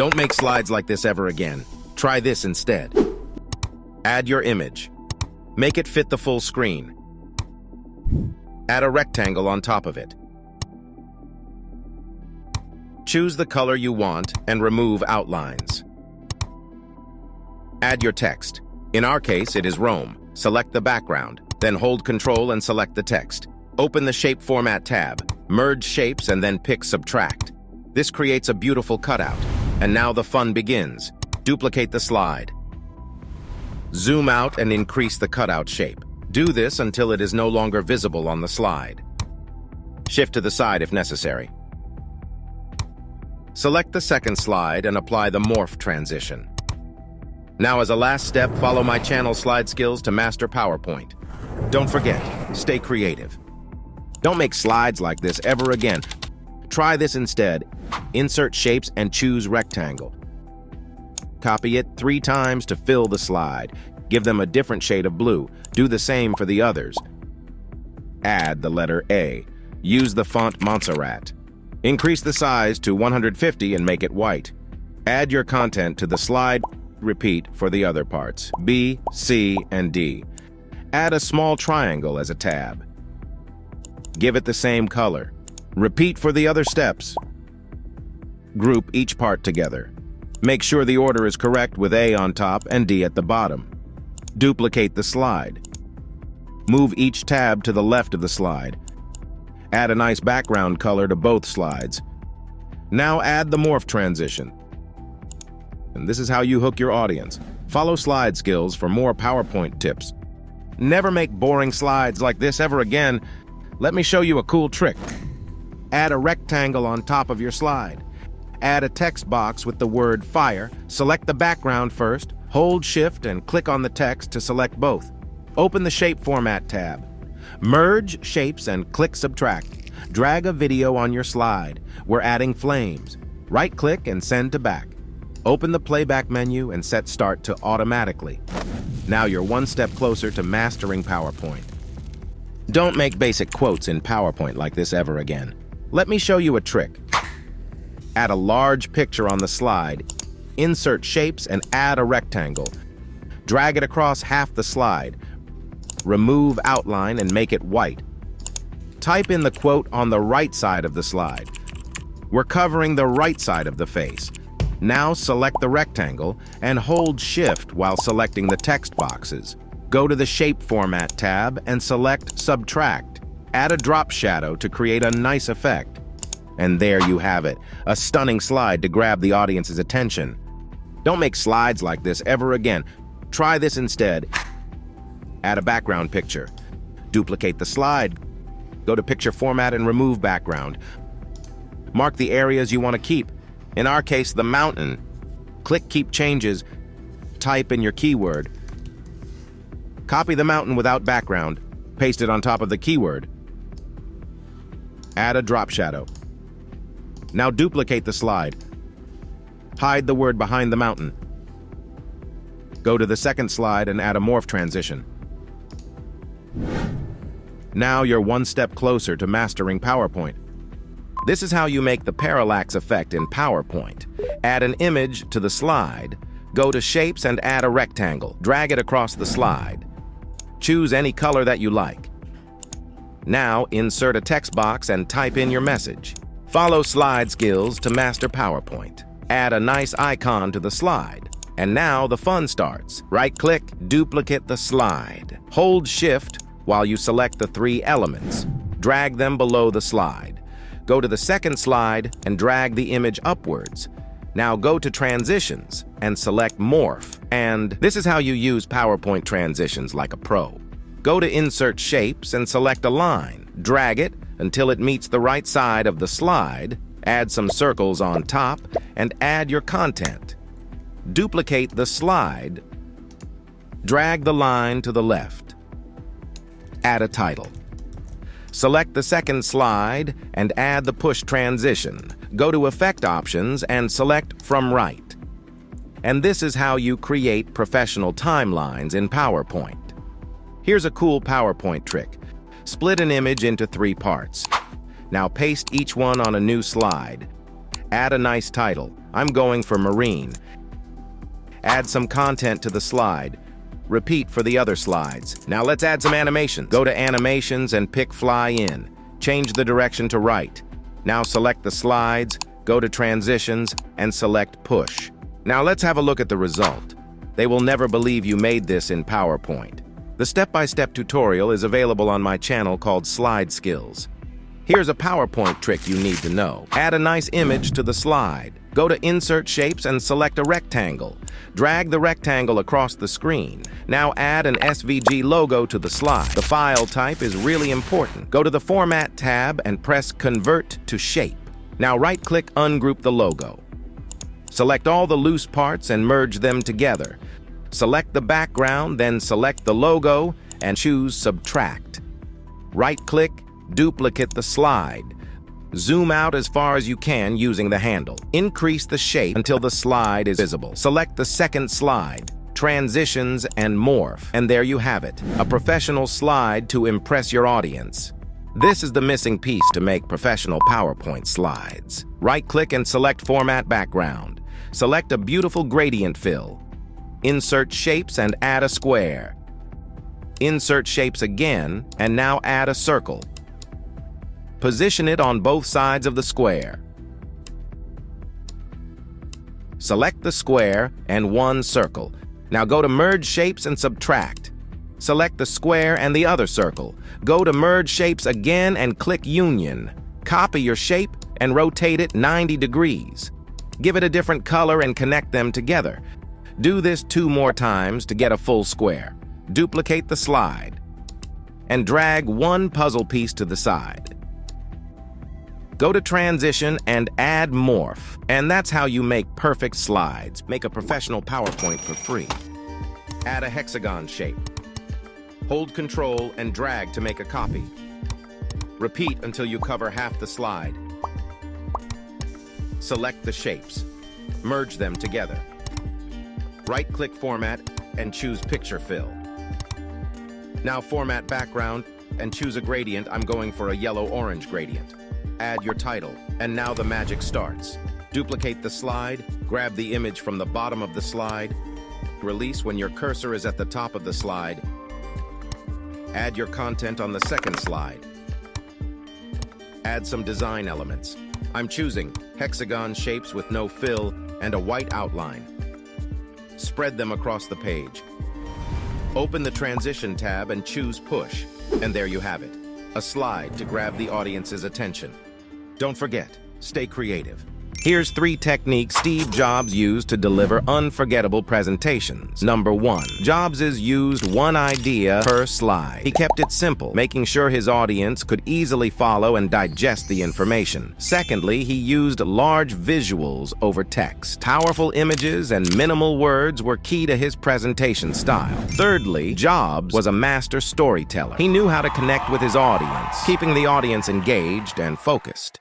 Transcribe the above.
Don't make slides like this ever again. Try this instead. Add your image. Make it fit the full screen. Add a rectangle on top of it. Choose the color you want and remove outlines. Add your text. In our case, it is Rome. Select the background, then hold Control and select the text. Open the Shape Format tab, merge shapes, and then pick Subtract. This creates a beautiful cutout. And now the fun begins. Duplicate the slide. Zoom out and increase the cutout shape. Do this until it is no longer visible on the slide. Shift to the side if necessary. Select the second slide and apply the morph transition. Now, as a last step, follow my channel Slide Skills to master PowerPoint. Don't forget, stay creative. Don't make slides like this ever again. Try this instead. Insert shapes and choose rectangle. Copy it 3 times to fill the slide. Give them a different shade of blue. Do the same for the others. Add the letter A. Use the font Montserrat. Increase the size to 150 and make it white. Add your content to the slide. Repeat for the other parts, B, C, and D. Add a small triangle as a tab. Give it the same color. Repeat for the other steps. Group each part together. Make sure the order is correct with A on top and D at the bottom. Duplicate the slide. Move each tab to the left of the slide. Add a nice background color to both slides. Now add the morph transition. And this is how you hook your audience. Follow Slide Skills for more PowerPoint tips. Never make boring slides like this ever again. Let me show you a cool trick. Add a rectangle on top of your slide. Add a text box with the word fire. Select the background first. Hold Shift and click on the text to select both. Open the Shape Format tab. Merge shapes and click Subtract. Drag a video on your slide. We're adding flames. Right-click and send to back. Open the playback menu and set Start to automatically. Now you're one step closer to mastering PowerPoint. Don't make basic quotes in PowerPoint like this ever again. Let me show you a trick. Add a large picture on the slide. Insert shapes and add a rectangle. Drag it across half the slide. Remove outline and make it white. Type in the quote on the right side of the slide. We're covering the right side of the face. Now select the rectangle and hold Shift while selecting the text boxes. Go to the Shape Format tab and select Subtract. Add a drop shadow to create a nice effect. And there you have it, a stunning slide to grab the audience's attention. Don't make slides like this ever again. Try this instead. Add a background picture. Duplicate the slide. Go to Picture Format and remove background. Mark the areas you want to keep. In our case, the mountain. Click Keep Changes. Type in your keyword. Copy the mountain without background. Paste it on top of the keyword. Add a drop shadow. Now duplicate the slide. Hide the word behind the mountain. Go to the second slide and add a morph transition. Now you're one step closer to mastering PowerPoint. This is how you make the parallax effect in PowerPoint. Add an image to the slide. Go to Shapes and add a rectangle. Drag it across the slide. Choose any color that you like. Now insert a text box and type in your message. Follow Slide Skills to master PowerPoint. Add a nice icon to the slide. And now the fun starts. Right-click, duplicate the slide. Hold Shift while you select the 3 elements. Drag them below the slide. Go to the second slide and drag the image upwards. Now go to Transitions and select Morph. And this is how you use PowerPoint transitions like a pro. Go to Insert Shapes and select a line. Drag it until it meets the right side of the slide. Add some circles on top and add your content. Duplicate the slide. Drag the line to the left. Add a title. Select the second slide and add the push transition. Go to Effect Options and select From Right. And this is how you create professional timelines in PowerPoint. Here's a cool PowerPoint trick. Split an image into 3 parts. Now paste each one on a new slide. Add a nice title. I'm going for Marine. Add some content to the slide. Repeat for the other slides. Now let's add some animations. Go to Animations and pick Fly In. Change the direction to right. Now select the slides, go to Transitions, and select Push. Now let's have a look at the result. They will never believe you made this in PowerPoint. The step-by-step tutorial is available on my channel called Slide Skills. Here's a PowerPoint trick you need to know. Add a nice image to the slide. Go to Insert Shapes and select a rectangle. Drag the rectangle across the screen. Now add an SVG logo to the slide. The file type is really important. Go to the Format tab and press Convert to Shape. Now right-click Ungroup the logo. Select all the loose parts and merge them together. Select the background, then select the logo and choose Subtract. Right-click, duplicate the slide. Zoom out as far as you can using the handle. Increase the shape until the slide is visible. Select the second slide, Transitions and Morph. And there you have it, a professional slide to impress your audience. This is the missing piece to make professional PowerPoint slides. Right-click and select Format Background. Select a beautiful gradient fill. Insert Shapes and add a square. Insert Shapes again, and now add a circle. Position it on both sides of the square. Select the square and one circle. Now go to Merge Shapes and Subtract. Select the square and the other circle. Go to Merge Shapes again and click Union. Copy your shape and rotate it 90 degrees. Give it a different color and connect them together. Do this 2 more times to get a full square. Duplicate the slide and drag one puzzle piece to the side. Go to Transition and add Morph. And that's how you make perfect slides. Make a professional PowerPoint for free. Add a hexagon shape. Hold Control and drag to make a copy. Repeat until you cover half the slide. Select the shapes. Merge them together. Right-click Format and choose Picture Fill. Now format background and choose a gradient. I'm going for a yellow-orange gradient. Add your title, and now the magic starts. Duplicate the slide, grab the image from the bottom of the slide, release when your cursor is at the top of the slide, add your content on the second slide. Add some design elements. I'm choosing hexagon shapes with no fill and a white outline. Spread them across the page. Open the Transition tab and choose Push, and there you have it, a slide to grab the audience's attention. Don't forget, stay creative. Here's 3 techniques Steve Jobs used to deliver unforgettable presentations. Number 1. Jobs used one idea per slide. He kept it simple, making sure his audience could easily follow and digest the information. Secondly, he used large visuals over text. Powerful images and minimal words were key to his presentation style. Thirdly, Jobs was a master storyteller. He knew how to connect with his audience, keeping the audience engaged and focused.